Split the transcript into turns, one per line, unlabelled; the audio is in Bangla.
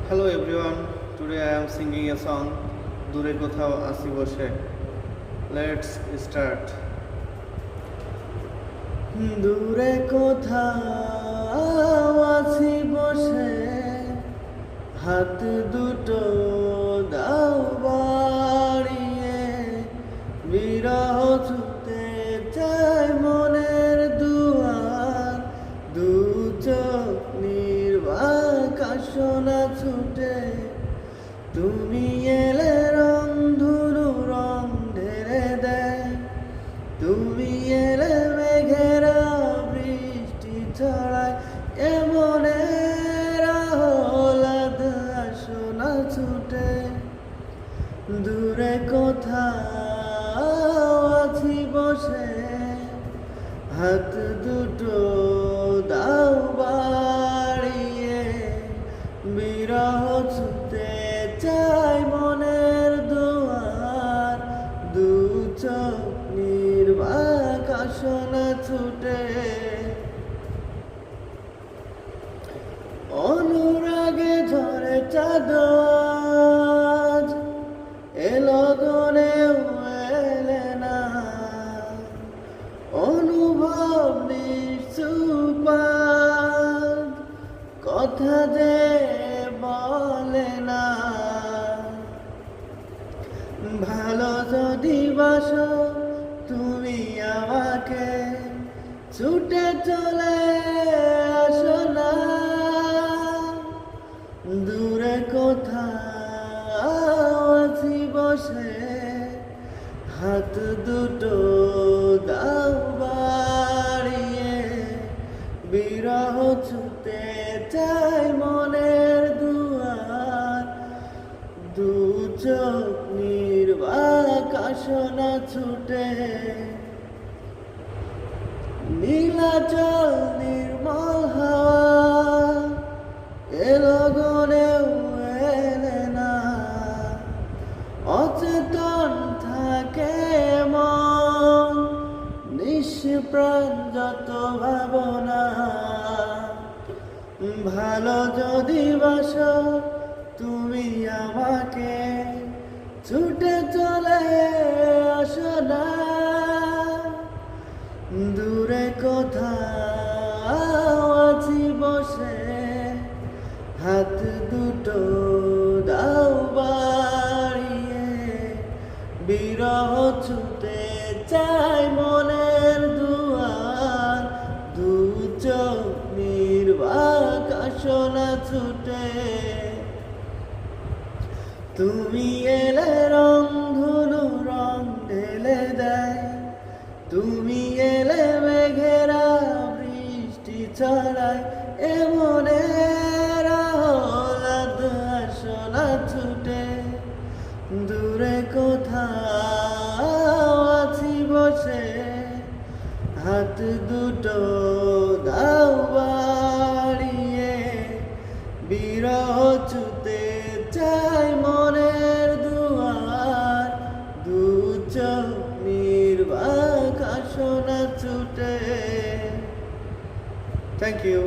Hello everyone, today I am singing a song Dure Kothao Aছি Boshe. Let's start. দূরে কোথাও আছি বসে, হাত দুটো দাও বাড়িয়ে, বিরহ ছুতে চায় মনের দুয়ার, দু চোখ নির্বাক আসনা ছুটে, তুমি এলে রং ধুরু রং ঢেলে দেয়, তুমি এলে মেঘেরা বৃষ্টি ছড়ায়, এমনের আহ্লাদ আসনা ছুটে। দূরে কোথাও আছি বসে, হাত দুটো দাও বাড়িয়ে, বিরহ ছুতে চাই মনের দুয়ার, দু চোখ নির্বাক আসনা ছুটে। অনুরাগে ঝরে চাঁদ এলো গনেও এলে না, অনুভব নিঃসুপাদ কথা যে বলে না। ভালো যদি বাসো তুমি আমাকে, ছুটে চলে আসো না। দূরে কোথাও আছি বসে, হাত দুটো দাও বাড়িয়ে, বিরহ ছুতে চাই মনের দুয়ার, দু চোখ নির্বাক আসনা ছুটে। নীলাচল নির্মল হাওয়া এলো গনেও এলে না, অচেতন থাকে মন নিষ্প্রাণ যত ভাবনা। ভালো যদি বাসো তুমি আমাকে, ছুটে চলে আসো না। দূরে কোথাও আছি বসে, হাত দুটো দাও বাড়িয়ে, বিরহ ছুতে চাই মনের দুয়ার, দু চোখ নির্বাক আসনা ছুটে। তুমি এলে রং ধনু রং ঢেলে দেয়, তুমি এলে মেঘেরা বৃষ্টি ছড়ায়, এমনের আহ্লাদ আসনা ছুটে। দূরে কোথাও আছি বসে, হাত দুটো দাও বাড়িয়ে, বিরহ ছুতে চাই মনের দুয়ার, দু চোখ নির্বাক আসনা ছুটে। Thank you.